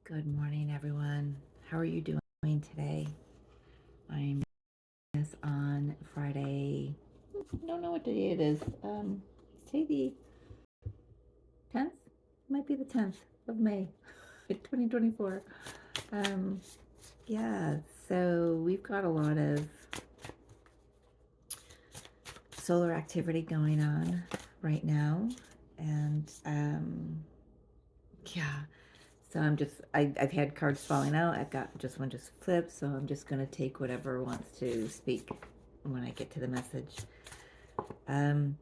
Good morning, everyone. How are you doing today? I'm this on Friday. I don't know what day it is. Say the 10th? Might be the 10th of May, 2024. Um, yeah, so we've got a lot of solar activity going on right now. And yeah, so I've had cards falling out. I've got just one just flipped, so I'm just going to take whatever wants to speak when I get to the message. Um,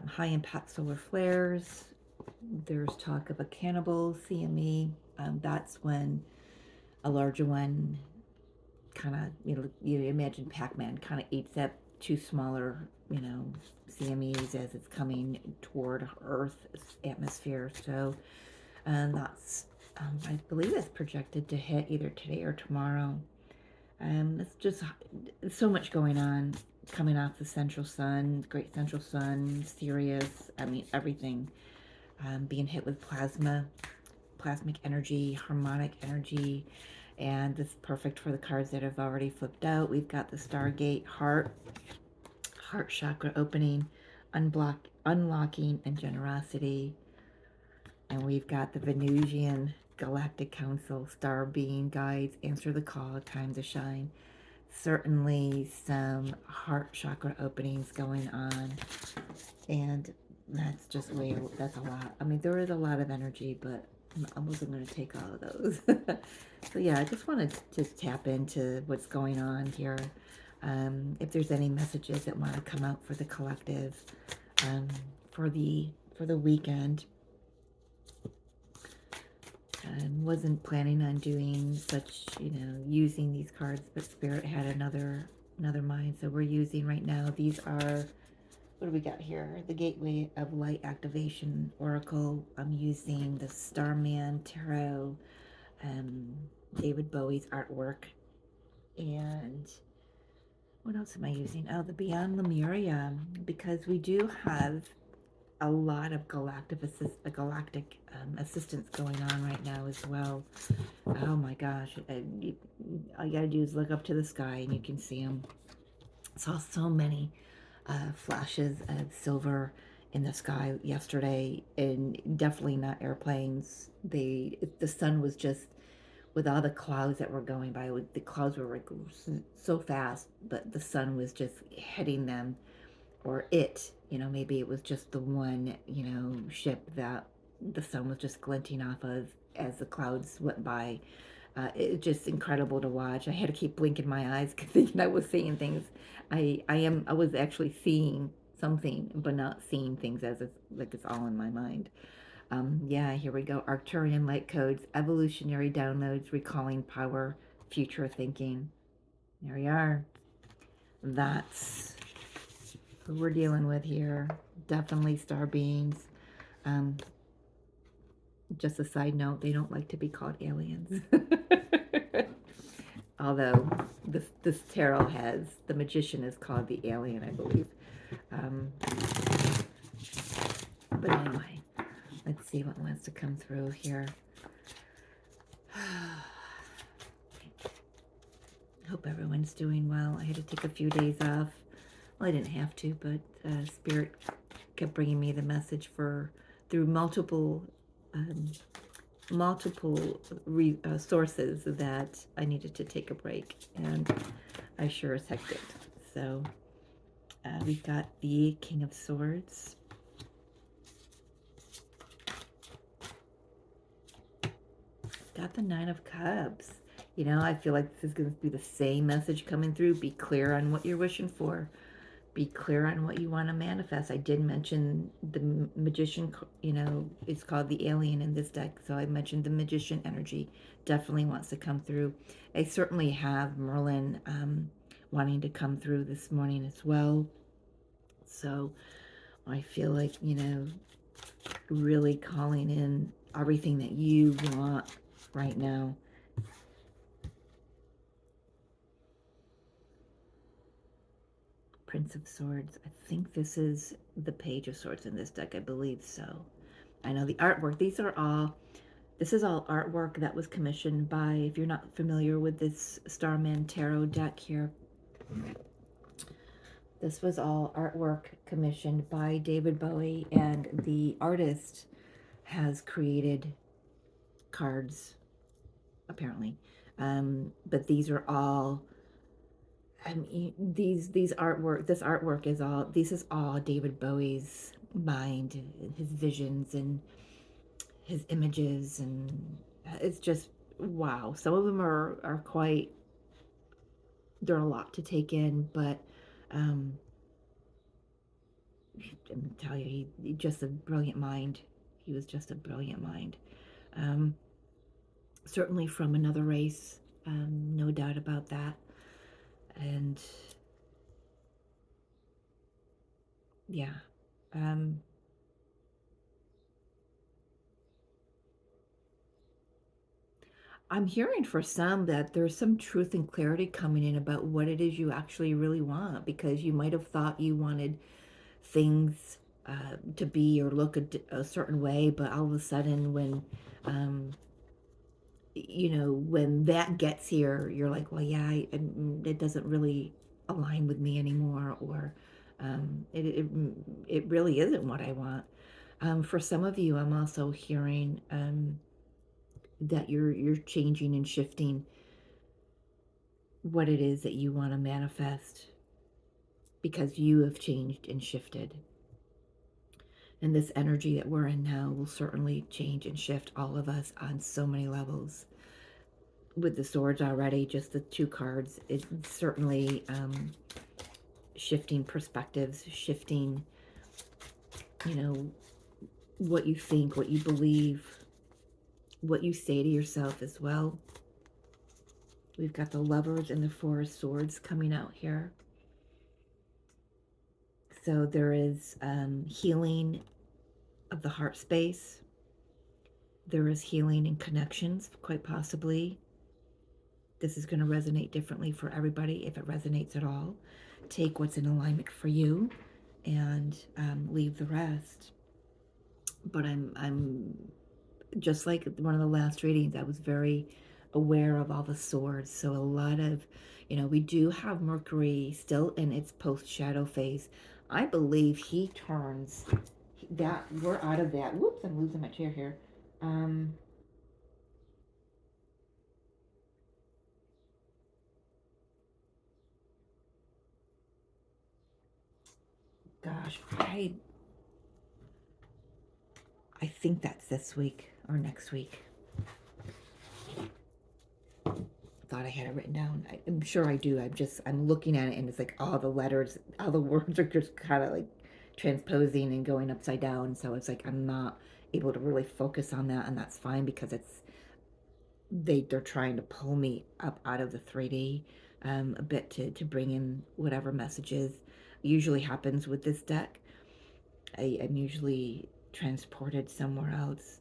high impact solar flares. There's talk of a Cannibal CME. That's when a larger one kind of, you imagine Pac-Man kind of eats up two smaller, CMEs as it's coming toward Earth's atmosphere. So, and that's, I believe it's projected to hit either today or tomorrow. It's just so much going on coming off the central sun, great central sun, Sirius. I mean, everything being hit with plasmic energy, harmonic energy, and this is perfect for the cards that have already flipped out. We've got the Stargate heart chakra opening, unlocking, and generosity. And we've got the Venusian Galactic Council, star being guides, answer the call, time to shine. Certainly some heart chakra openings going on, and that's a lot. I mean, there is a lot of energy, but I wasn't going to take all of those. So yeah, I just wanted to tap into what's going on here. If there's any messages that want to come out for the collective, for the weekend. Wasn't planning on doing such, using these cards, but Spirit had another mind. So we're using right now, these are, what do we got here? The Gateway of Light Activation Oracle. I'm using the Starman Tarot, David Bowie's artwork. And what else am I using? Oh, the Beyond Lemuria, because we do have a lot of galactic assistance going on right now as well. Oh my gosh, all you gotta do is look up to the sky and you can see them. Saw so many flashes of silver in the sky yesterday, and definitely not airplanes. The sun was just, with all the clouds that were going by, the clouds were like so fast, but the sun was just hitting them, or maybe it was just the one, ship that the sun was just glinting off of as the clouds went by. It's just incredible to watch. I had to keep blinking my eyes thinking I was seeing things. I was actually seeing something, but not seeing things as it's all in my mind. Yeah, here we go. Arcturian light codes, evolutionary downloads, recalling power, future thinking. There we are. That's who we're dealing with here. Definitely star beings. Um, just a side note, they don't like to be called aliens. Although this tarot has, the magician is called the alien, I believe. But anyway, let's see what wants to come through here. Hope everyone's doing well. I had to take a few days off. Well, I didn't have to, but Spirit kept bringing me the message through multiple sources that I needed to take a break, and I sure as heck did. So we've got the King of Swords. Got the Nine of Cups. I feel like this is going to be the same message coming through. Be clear on what you're wishing for. Be clear on what you want to manifest. I did mention the magician, it's called the alien in this deck. So I mentioned the magician energy definitely wants to come through. I certainly have Merlin wanting to come through this morning as well. So I feel like, really calling in everything that you want right now. Prince of Swords. I think this is the Page of Swords in this deck. I believe so. I know the artwork. These are all This is all artwork that was commissioned by, if you're not familiar with this Starman Tarot deck here, this was all artwork commissioned by David Bowie, and the artist has created cards, apparently. But these are all, I mean, these artwork, this artwork is all, this is all David Bowie's mind, his visions, and his images, and it's just wow. Some of them are quite, they're a lot to take in, but um, I'm telling you, he just a brilliant mind. He was just a brilliant mind. Um, Certainly from another race, no doubt about that. And yeah, um, I'm hearing for some that there's some truth and clarity coming in about what it is you actually really want, because you might have thought you wanted things to be or look a certain way, but all of a sudden, when when that gets here, you're like, well, yeah, it doesn't really align with me anymore, or it really isn't what I want. For some of you, I'm also hearing that you're changing and shifting what it is that you want to manifest, because you have changed and shifted. And this energy that we're in now will certainly change and shift all of us on so many levels. With the swords already, just the two cards, it's certainly shifting perspectives, shifting, you know, what you think, what you believe, what you say to yourself as well. We've got the Lovers and the Four of Swords coming out here. So there is healing of the heart space. There is healing in connections, quite possibly. This is going to resonate differently for everybody, if it resonates at all. Take what's in alignment for you and leave the rest. But I'm just like one of the last readings, I was very aware of all the swords. So a lot of, we do have Mercury still in its post-shadow phase. I believe he turns that, we're out of that. Whoops, I'm losing my chair here. Gosh, I think that's this week or next week. Thought I had it written down. I'm sure I do. I'm looking at it, and it's like all the letters, all the words are just kind of like transposing and going upside down. So it's like I'm not able to really focus on that, and that's fine, because they're trying to pull me up out of the 3D a bit to bring in whatever messages usually happens with this deck. I'm usually transported somewhere else,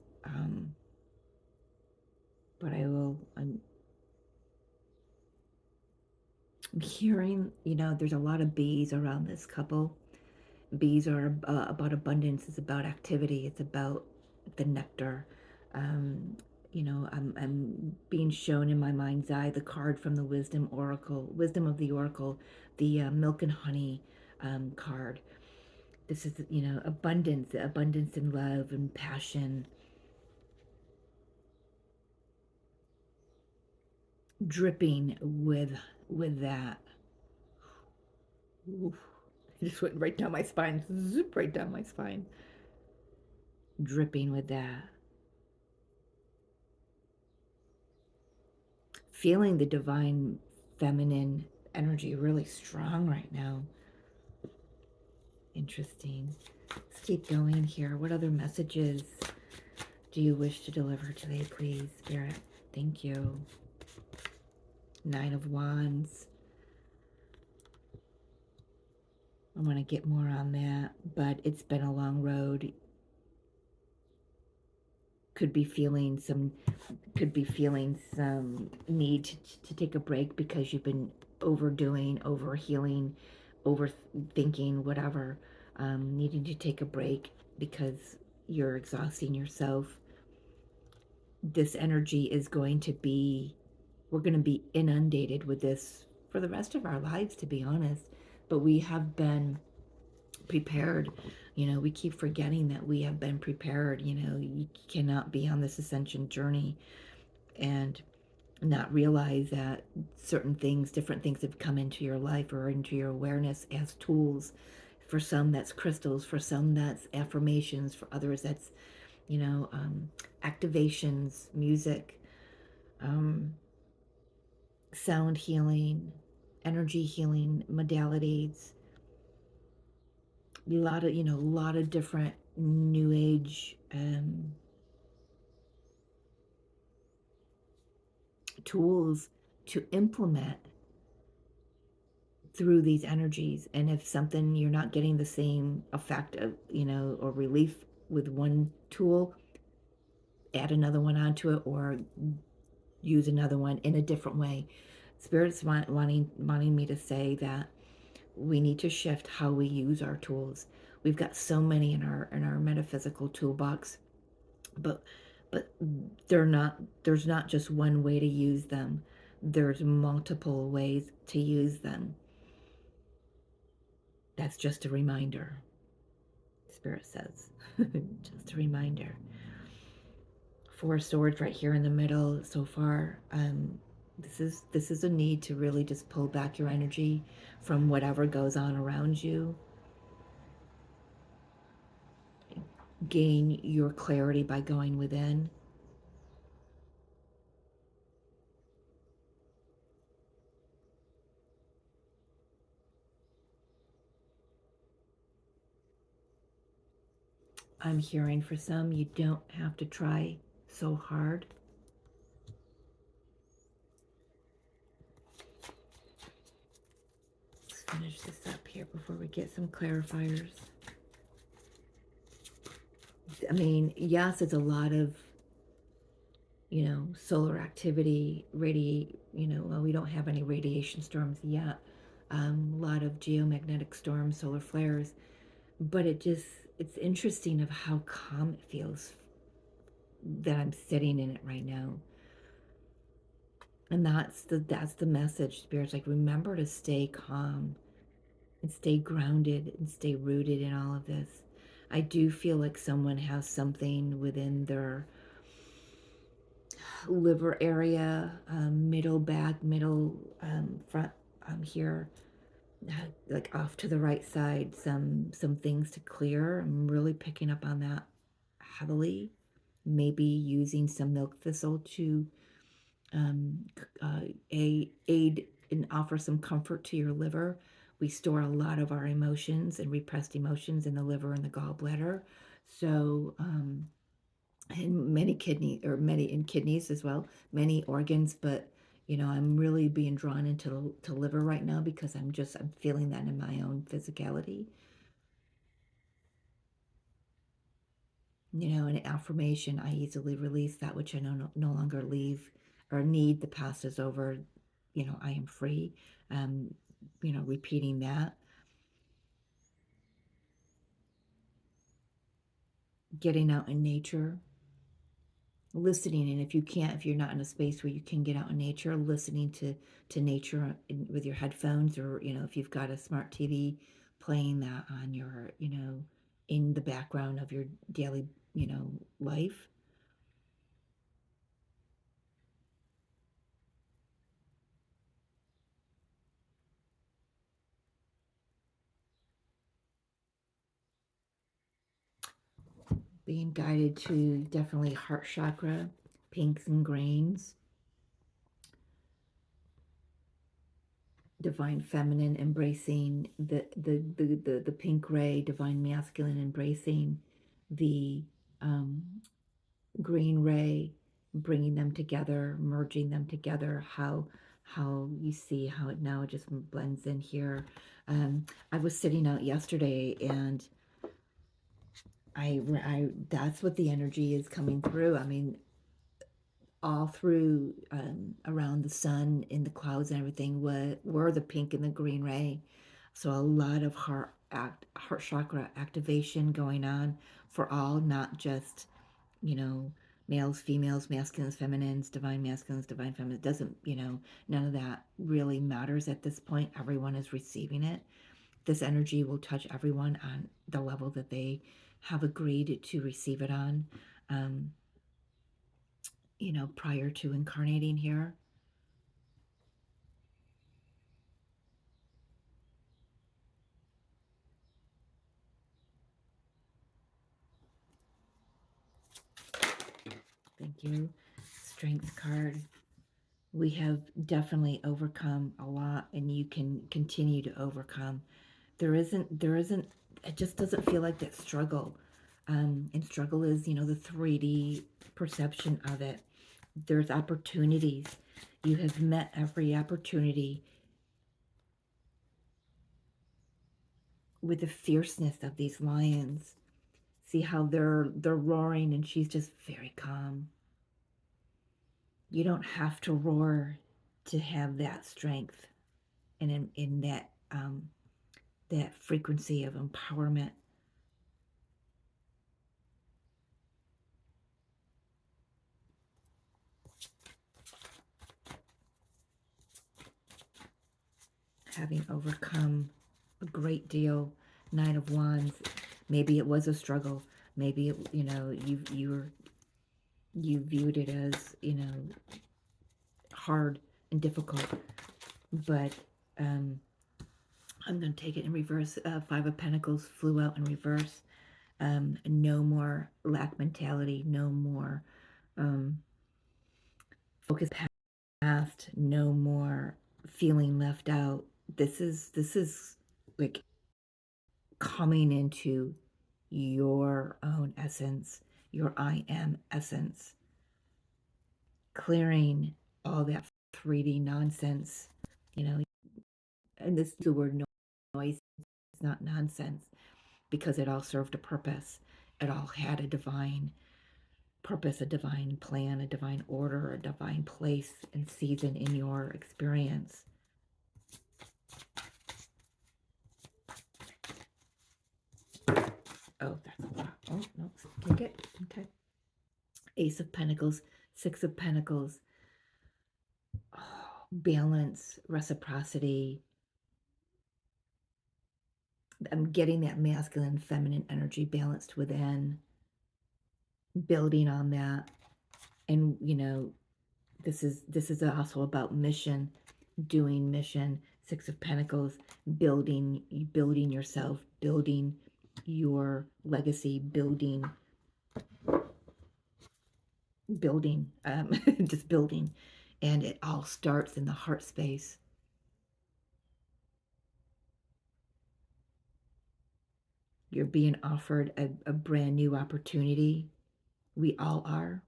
but I'm hearing, there's a lot of bees around this couple. Bees are about abundance. It's about activity. It's about the nectar. Um, I'm being shown in my mind's eye the card from the Wisdom of the Oracle, the milk and honey card. This is, abundance in love and passion, dripping with that. Oof. It just went right down my spine, zip right down my spine, dripping with that. Feeling the divine feminine energy really strong right now. Interesting. Let's keep going here. What other messages do you wish to deliver today, please, Spirit? Thank you. 9 of Wands. I want to get more on that, but it's been a long road. Could be feeling some need to take a break, because you've been overdoing, overhealing, overthinking, whatever. Needing to take a break because you're exhausting yourself. this energy is going to be, we're going to be inundated with this for the rest of our lives, to be honest. But we have been prepared. We keep forgetting that we have been prepared. You cannot be on this ascension journey and not realize that certain things, different things have come into your life or into your awareness as tools. For some, that's crystals. For some, that's affirmations. For others, that's, you know, um, activations, music, um, sound healing, energy healing modalities. A lot of different new age tools to implement through these energies. And if something, you're not getting the same effect of, or relief with one tool, add another one onto it, or use another one in a different way. Spirit's wanting me to say that we need to shift how we use our tools. We've got so many in our metaphysical toolbox, but but there's not just one way to use them. There's multiple ways to use them. That's just a reminder. Spirit says. Just a reminder. Four swords right here in the middle so far. This is a need to really just pull back your energy from whatever goes on around you. Gain your clarity by going within. I'm hearing for some, you don't have to try so hard. Let's finish this up here before we get some clarifiers. I mean, yes, it's a lot of, solar activity, well, we don't have any radiation storms yet. A lot of geomagnetic storms, solar flares, but it's interesting of how calm it feels that I'm sitting in it right now. And that's the message. Spirit's like, remember to stay calm and stay grounded and stay rooted in all of this. I do feel like someone has something within their liver area, middle back, middle front here, like off to the right side. Some things to clear. I'm really picking up on that heavily. Maybe using some milk thistle to um, aid and offer some comfort to your liver. We store a lot of our emotions and repressed emotions in the liver and the gallbladder. So, and many in kidneys as well, many organs. But I'm really being drawn into to liver right now because I'm feeling that in my own physicality. An affirmation, I easily release that which I no longer leave or need. The past is over. I am free. Um, repeating that, getting out in nature, listening. And if you're not in a space where you can get out in nature, listening to nature with your headphones, or if you've got a smart TV, playing that on your in the background of your daily life. Being guided to definitely heart chakra, pinks and grains, divine feminine embracing the pink ray, divine masculine embracing the um, green ray, bringing them together, merging them together. How you see how it now just blends in here. I was sitting out yesterday, and I that's what the energy is coming through. I mean, all through around the sun in the clouds and everything were the pink and the green ray. So a lot of heart chakra activation going on for all, not just you know males, females, masculines, feminines, divine masculines, divine feminines. It doesn't, none of that really matters at this point. Everyone is receiving it. This energy will touch everyone on the level that they have agreed to receive it on, um, prior to incarnating here. Thank you. Strength card. We have definitely overcome a lot, and you can continue to overcome. There isn't, it just doesn't feel like that struggle. And struggle is, the 3D perception of it. There's opportunities. You have met every opportunity with the fierceness of these lions. See how they're roaring, and she's just very calm. You don't have to roar to have that strength and in that frequency of empowerment. Having overcome a great deal. Nine of Wands. Maybe it was a struggle. Maybe it, you viewed it as, hard and difficult. But I'm going to take it in reverse. Five of Pentacles flew out in reverse. No more lack mentality. No more focus past. No more feeling left out. This is like coming into your own essence, your I am essence, clearing all that 3D nonsense, and this is the word noise. It's not nonsense because it all served a purpose. It all had a divine purpose, a divine plan, a divine order, a divine place and season in your experience. Oh, that's a lot. Oh, no, take it. Okay. Ace of Pentacles, Six of Pentacles, balance, reciprocity. I'm getting that masculine, feminine energy balanced within, building on that. And, this is also about mission, doing mission. Six of Pentacles, building yourself, building your legacy, building, just building. And it all starts in the heart space. You're being offered a brand new opportunity. We all are.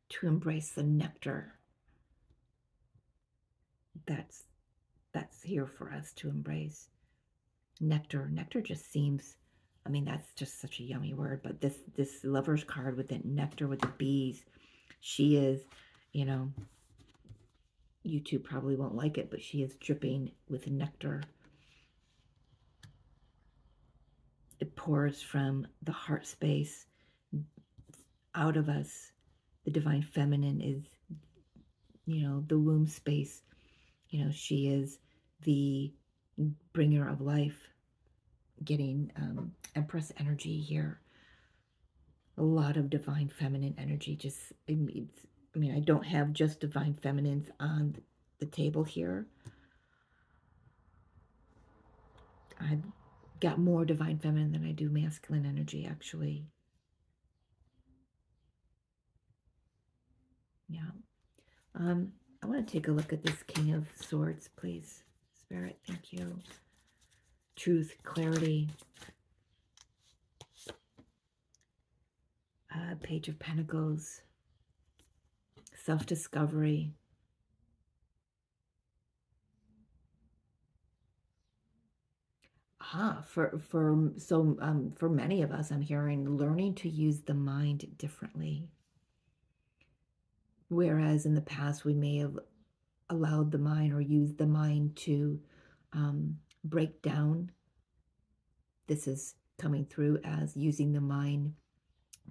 To embrace the nectar that's here for us to embrace. Nectar just seems, that's just such a yummy word, but this Lover's card with that nectar with the bees, she is, YouTube probably won't like it, but she is dripping with nectar. It pours from the heart space out of us. The divine feminine is, the womb space. She is the bringer of life. Getting Empress energy here. A lot of divine feminine energy. Just, I don't have just divine feminines on the table here. I've got more divine feminine than I do masculine energy, actually. Yeah. I want to take a look at this King of Swords, please. Spirit, thank you. Truth, clarity. Page of Pentacles. Self-discovery. For many of us, I'm hearing learning to use the mind differently. Whereas in the past we may have allowed the mind or used the mind to break down. This is coming through as using the mind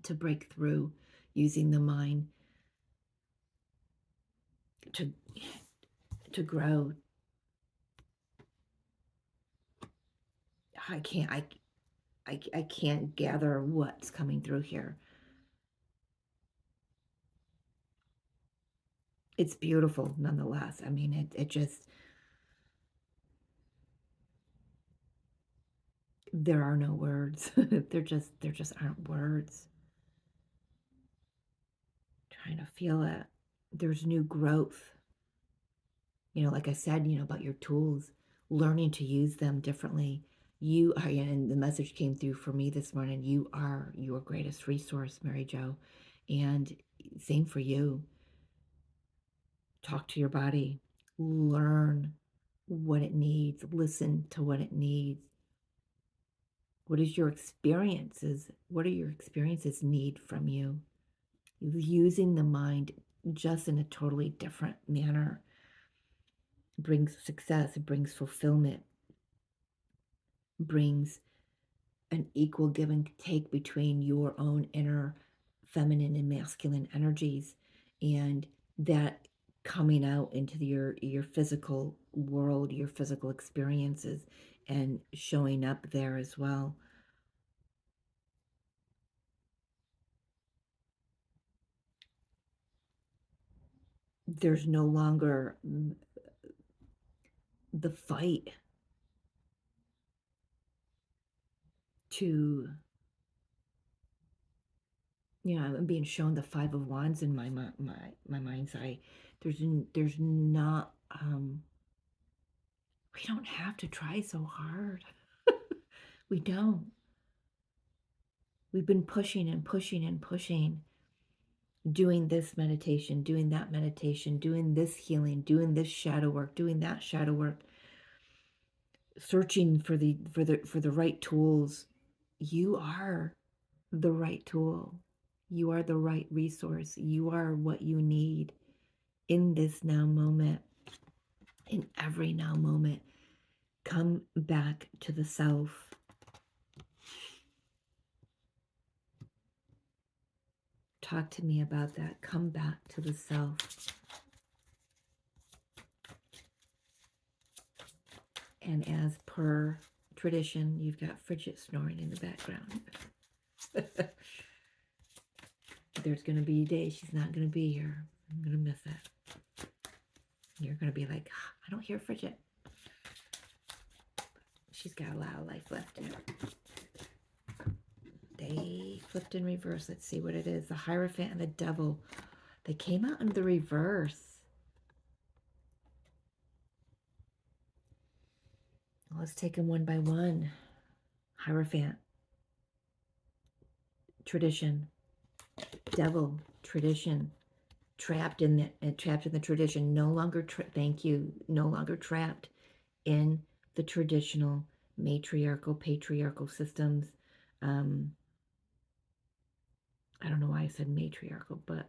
to break through, using the mind to grow. I can't gather what's coming through here. It's beautiful nonetheless. I mean, it just, there are no words. there just aren't words. Trying to feel it. There's new growth. You know, like I said, you know, about your tools, learning to use them differently. You are, and the message came through for me this morning, you are your greatest resource, Mary Jo. And same for you. Talk to your body, learn what it needs, listen to what it needs. What is your experiences? What are your experiences need from you? Using the mind just in a totally different manner brings success, it brings fulfillment, brings an equal give and take between your own inner feminine and masculine energies, and that coming out into your physical world, your physical experiences, and showing up there as well. There's no longer the fight to, you know, I'm being shown the Five of Wands in my mind's eye. There's not, we don't have to try so hard. We don't. We've been pushing and pushing and pushing, doing this meditation, doing that meditation, doing this healing, doing this shadow work, doing that shadow work, searching for the right tools. You are the right tool. You are the right resource. You are what you need in this now moment, in every now moment. Come back to the self. Talk to me about that. Come back to the self. And as per tradition, you've got Frigid snoring in the background. There's going to be a day she's not going to be here. I'm going to miss it. You're going to be like, I don't hear Frigid. She's got a lot of life left in her. They flipped in reverse. Let's see what it is. The Hierophant and the Devil. They came out in the reverse. Let's take them one by one. Hierophant. Tradition. Devil. Tradition. Trapped in the tradition. No longer, thank you. No longer trapped in the traditional matriarchal, patriarchal systems. I don't know why I said matriarchal, but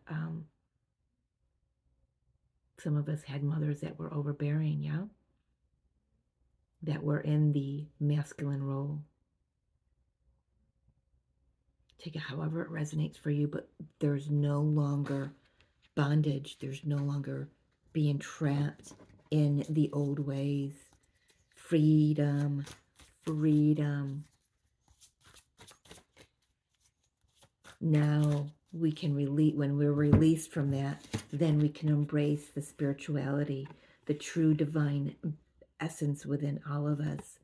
some of us had mothers that were overbearing, yeah? That were in the masculine role. Take it however it resonates for you, but there's no longer bondage. There's no longer being trapped in the old ways. Freedom, freedom. Now we can release, when we're released from that, then we can embrace the spirituality, the true divine essence within all of us.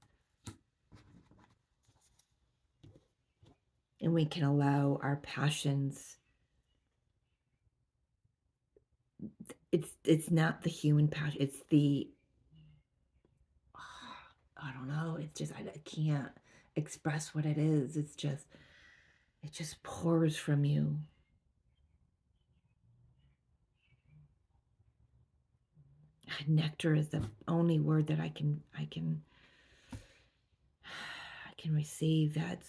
And we can allow our passions. It's not the human passion. It's the, I don't know. It's just, I can't express what it is. It's just, it just pours from you. Nectar is the only word that I can receive that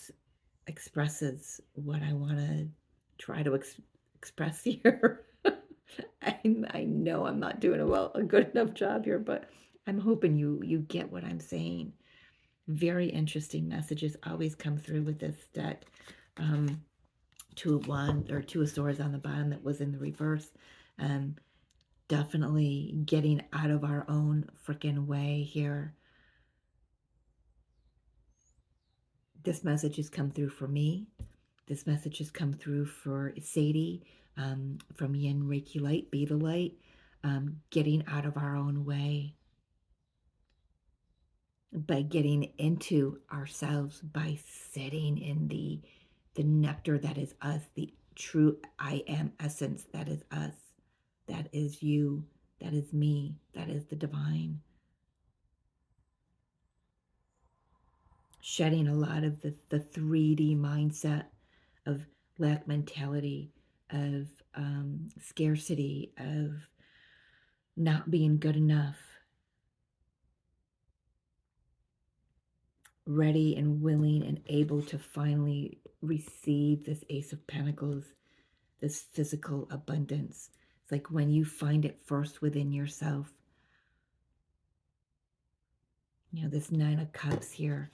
expresses what I want to try to express here. I know I'm not doing a good enough job here, but I'm hoping you get what I'm saying. Very interesting messages always come through with this deck. Two of Wands or Two of Swords on the bottom that was in the reverse. Um, Definitely getting out of our own freaking way here. This message has come through for me. This message has come through for Sadie, from Yin Reiki Light, Be the Light. Getting out of our own way by getting into ourselves, by sitting in the nectar that is us, the true I am essence that is us, that is you, that is me, that is the divine. Shedding a lot of the 3D mindset of lack mentality, of scarcity, of not being good enough. Ready and willing and able to finally receive this Ace of Pentacles, this physical abundance. It's like when you find it first within yourself. This Nine of Cups here,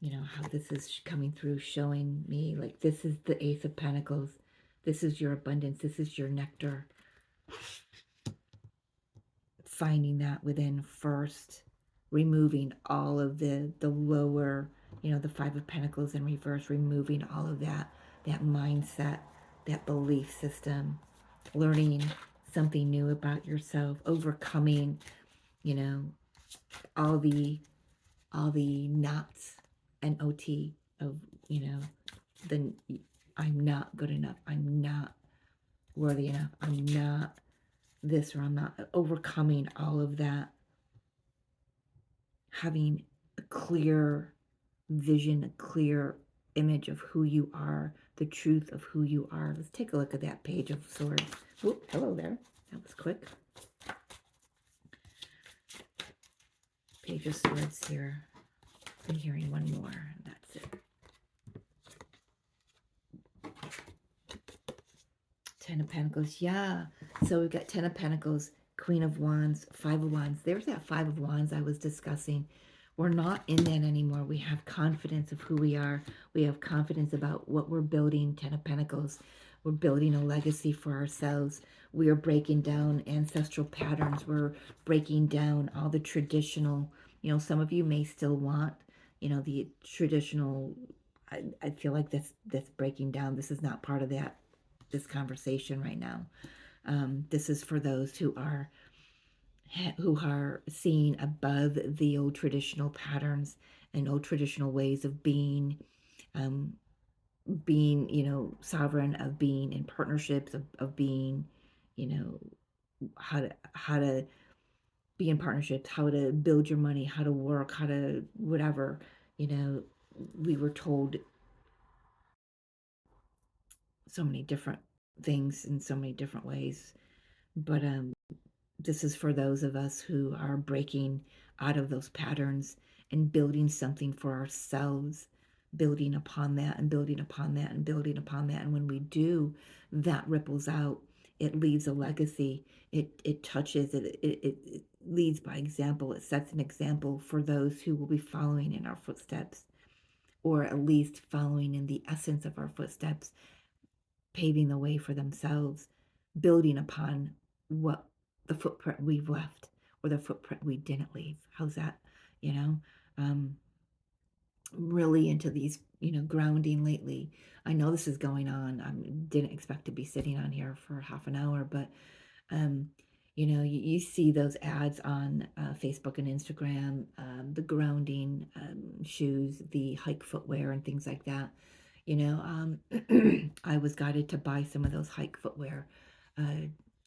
how this is coming through, showing me like this is the Ace of Pentacles. This is your abundance. This is your nectar. Finding that within first, removing all of the lower, the Five of Pentacles in reverse, removing all of that mindset, that belief system, learning something new about yourself, overcoming, all the knots and OT of, the I'm not good enough, I'm not worthy enough, I'm not this, or I'm not, overcoming all of that, having a clear vision, a clear image of who you are, the truth of who you are. Let's take a look at that Page of Swords. Oh, hello there. That was quick. Page of Swords here. I'm hearing one more. That's it. Ten of Pentacles. Yeah. So we've got Ten of Pentacles, Queen of Wands, Five of Wands. There's that Five of Wands I was discussing. We're not in that anymore. We have confidence of who we are. We have confidence about what we're building. Ten of Pentacles. We're building a legacy for ourselves. We are breaking down ancestral patterns. We're breaking down all the traditional, some of you may still want, the traditional. I feel like that's breaking down. This is not part of this conversation right now. This is for those who are seeing above the old traditional patterns and old traditional ways of being, sovereign, of being in partnerships, of being, how to be in partnerships, how to build your money, how to work, how to whatever. We were told so many different things in so many different ways, but this is for those of us who are breaking out of those patterns and building something for ourselves, building upon that and building upon that and building upon that. And when we do, that ripples out. It leaves a legacy. It touches, it leads by example. It sets an example for those who will be following in our footsteps, or at least following in the essence of our footsteps, paving the way for themselves, building upon what the footprint we've left or the footprint we didn't leave. How's that? Really into these, grounding lately. I know this is going on. I didn't expect to be sitting on here for half an hour, but you see those ads on Facebook and Instagram, the grounding shoes, the hike footwear and things like that. I was guided to buy some of those hike footwear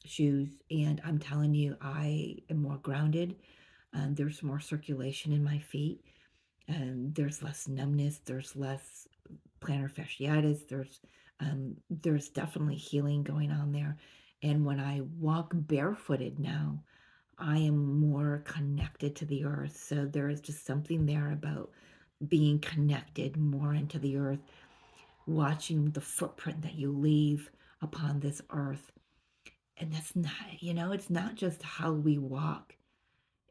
shoes, and I'm telling you, I am more grounded. There's more circulation in my feet. There's less numbness. There's less plantar fasciitis. There's definitely healing going on there. And when I walk barefooted now, I am more connected to the earth. So there is just something there about being connected more into the earth, watching the footprint that you leave upon this earth, And that's not, it's not just how we walk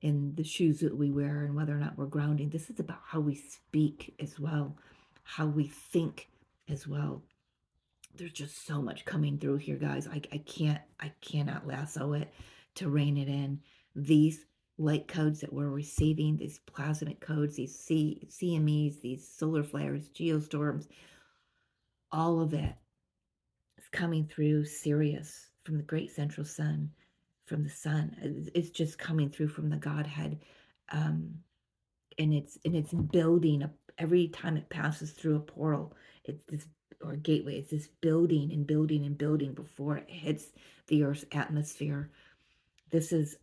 and the shoes that we wear and whether or not we're grounding. This is about how we speak as well, how we think as well. There's just so much coming through here, guys. I cannot lasso it to rein it in. These light codes that we're receiving, these plasmic codes, these CMEs, these solar flares, geostorms, all of it is coming through Sirius from the great central sun, from the sun. It's just coming through from the Godhead. And it's building up every time it passes through a portal. It's this, or a gateway. It's this building and building and building before it hits the Earth's atmosphere. This is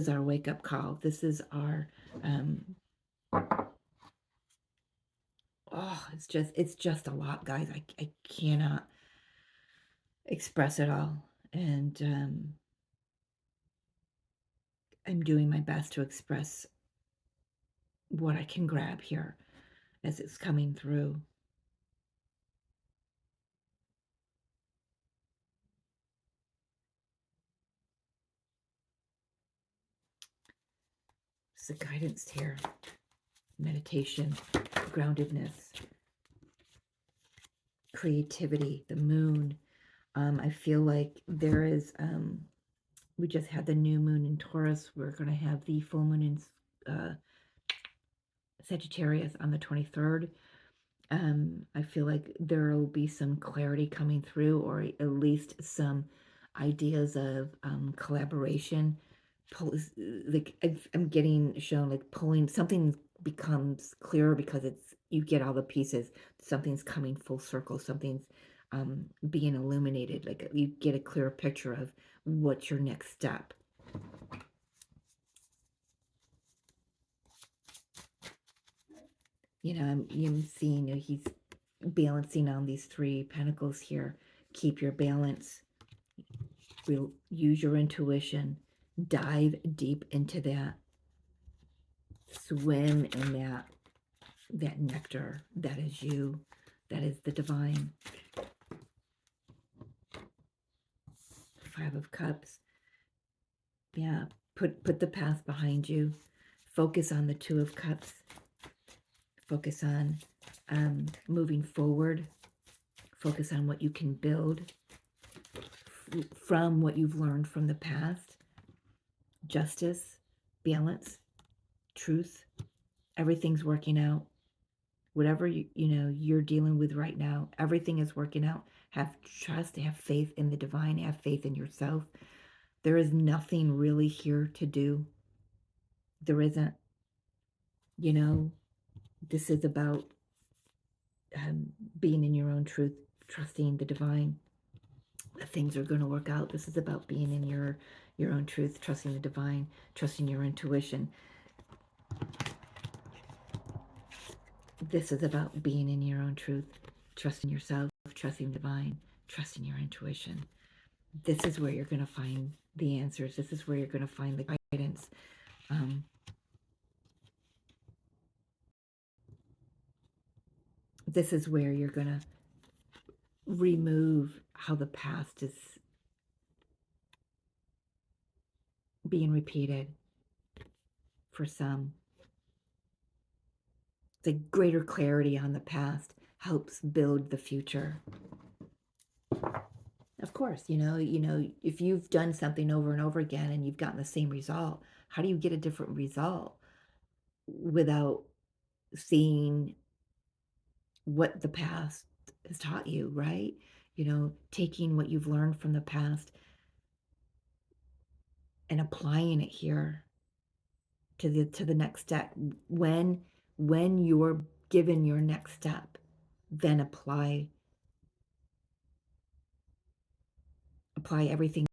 our wake up call. This is our it's just a lot, guys. I cannot express it all, and I'm doing my best to express what I can grab here as it's coming through. It's the guidance here. Meditation, groundedness, creativity, the moon. I feel like there is, we just had the new moon in Taurus. We're going to have the full moon in Sagittarius on the 23rd. I feel like there will be some clarity coming through, or at least some ideas of collaboration. Like I'm getting shown, like pulling something becomes clearer because you get all the pieces. Something's coming full circle. Something's being illuminated. Like you get a clearer picture of what's your next step. I'm seeing he's balancing on these 3 pentacles here. Keep your balance. Use your intuition. Dive deep into that. Swim in that nectar. That is you. That is the divine. 5 of Cups. Yeah, put the past behind you. Focus on the 2 of Cups. Focus on moving forward. Focus on what you can build from what you've learned from the past. Justice, balance, truth. Everything's working out. Whatever you're dealing with right now, everything is working out. Have trust, have faith in the divine, have faith in yourself. There is nothing really here to do. There isn't. This is about being in your own truth, trusting the divine. Things are going to work out. This is about being in your own truth, trusting the divine, trusting your intuition. This is about being in your own truth, trusting yourself, trusting the divine, trusting your intuition. This is where you're going to find the answers. This is where you're going to find the guidance. This is where you're going to remove how the past is being repeated for some. The greater clarity on the past helps build the future. Of course, if you've done something over and over again and you've gotten the same result, how do you get a different result without seeing what the past has taught you, right? Taking what you've learned from the past and applying it here to the next step. When you're given your next step, then apply everything